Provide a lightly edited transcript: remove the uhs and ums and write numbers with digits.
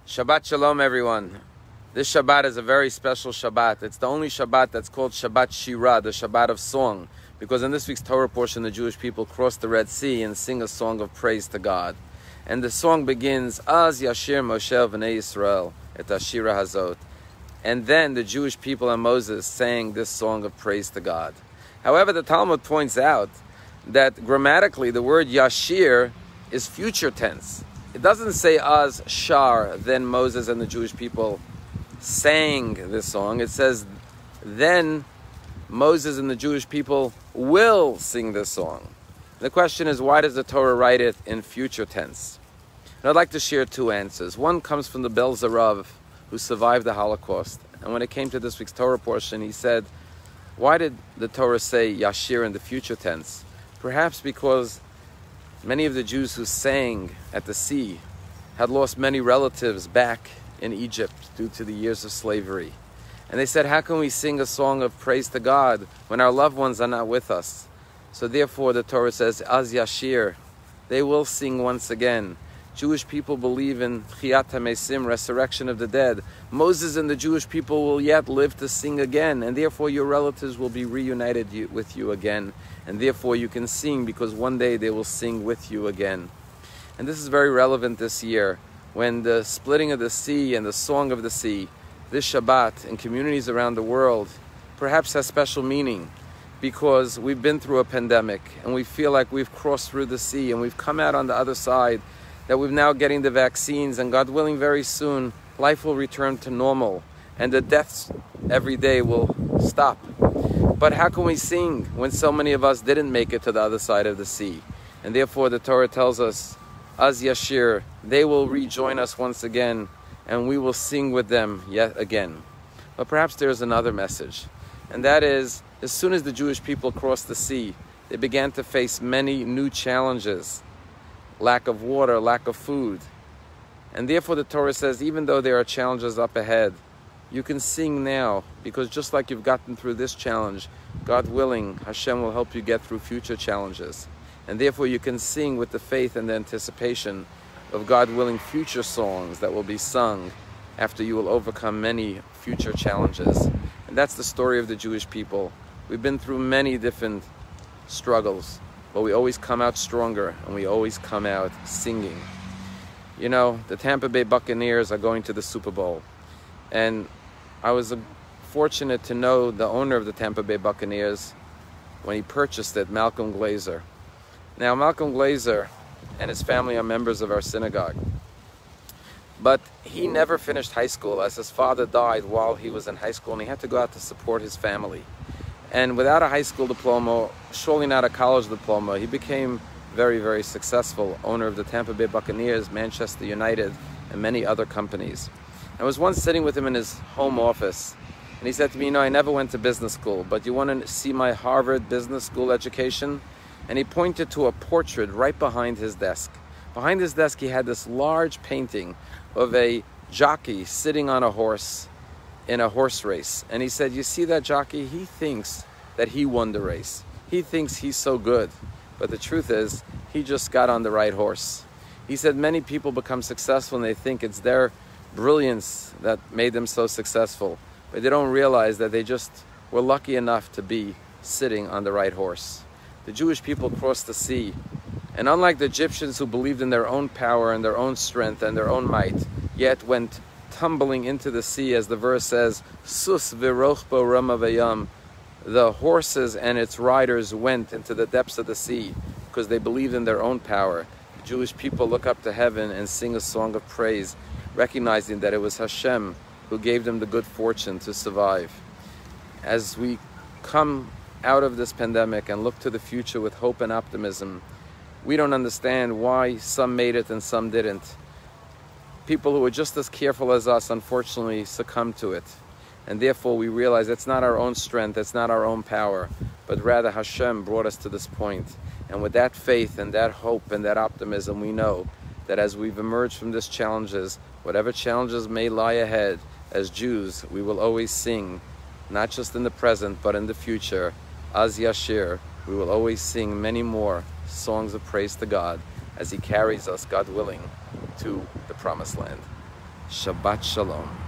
Shabbat Shalom, everyone. This Shabbat is a very special Shabbat. It's the only Shabbat that's called Shabbat Shirah, the Shabbat of song, because in this week's Torah portion, the Jewish people cross the Red Sea and sing a song of praise to God. And the song begins, Az Yashir Moshe V'nei Yisrael et Ashira Hazot. And then the Jewish people and Moses sang this song of praise to God. However, the Talmud points out that grammatically the word Yashir is future tense. It doesn't say Az Shar, then Moses and the Jewish people sang this song. It says, then Moses and the Jewish people will sing this song. The question is, why does the Torah write it in future tense? And I'd like to share two answers. One comes from the Belzarav, who survived the Holocaust. And when it came to this week's Torah portion, he said, why did the Torah say Yashir in the future tense? Perhaps because many of the Jews who sang at the sea had lost many relatives back in Egypt due to the years of slavery. And they said, how can we sing a song of praise to God when our loved ones are not with us? So therefore the Torah says, Az Yashir, they will sing once again. Jewish people believe in Tchiyat HaMesim, resurrection of the dead. Moses and the Jewish people will yet live to sing again, and therefore your relatives will be reunited with you again. And therefore you can sing, because one day they will sing with you again. And this is very relevant this year, when the splitting of the sea and the song of the sea, this Shabbat in communities around the world, perhaps has special meaning, because we've been through a pandemic, and we feel like we've crossed through the sea, and we've come out on the other side, that we're now getting the vaccines, and God willing, very soon, life will return to normal, and the deaths every day will stop. But how can we sing when so many of us didn't make it to the other side of the sea? And therefore the Torah tells us, Az Yashir, they will rejoin us once again, and we will sing with them yet again. But perhaps there's another message, and that is, as soon as the Jewish people crossed the sea, they began to face many new challenges. Lack of water, lack of food. And therefore the Torah says, even though there are challenges up ahead, you can sing now, because just like you've gotten through this challenge, God willing, Hashem will help you get through future challenges. And therefore you can sing with the faith and the anticipation of God willing future songs that will be sung after you will overcome many future challenges. And that's the story of the Jewish people. We've been through many different struggles, but we always come out stronger, and we always come out singing. You know, the Tampa Bay Buccaneers are going to the Super Bowl. And I was fortunate to know the owner of the Tampa Bay Buccaneers when he purchased it, Malcolm Glazer. Now, Malcolm Glazer and his family are members of our synagogue. But he never finished high school, as his father died while he was in high school, and he had to go out to support his family. And without a high school diploma, surely not a college diploma, he became very, very successful owner of the Tampa Bay Buccaneers, Manchester United, and many other companies. I was once sitting with him in his home office, and he said to me, you know, I never went to business school, but you want to see my Harvard Business School education? And he pointed to a portrait right behind his desk. Behind his desk, he had this large painting of a jockey sitting on a horse in a horse race. And he said, you see that jockey? He thinks that he won the race. He thinks he's so good. But the truth is, he just got on the right horse. He said many people become successful and they think it's their brilliance that made them so successful. But they don't realize that they just were lucky enough to be sitting on the right horse. The Jewish people crossed the sea. And unlike the Egyptians who believed in their own power and their own strength and their own might, yet went tumbling into the sea, as the verse says, Sus v'rochbo rama v'yam. The horses and its riders went into the depths of the sea because they believed in their own power. The Jewish people look up to heaven and sing a song of praise, recognizing that it was Hashem who gave them the good fortune to survive. As we come out of this pandemic and look to the future with hope and optimism, we don't understand why some made it and some didn't. People who were just as careful as us, unfortunately, succumbed to it. And therefore we realize it's not our own strength, it's not our own power, but rather Hashem brought us to this point. And with that faith and that hope and that optimism, we know that as we've emerged from these challenges, whatever challenges may lie ahead, as Jews, we will always sing, not just in the present, but in the future, Az Yashir. We will always sing many more songs of praise to God as He carries us, God willing, to the Promised Land. Shabbat Shalom.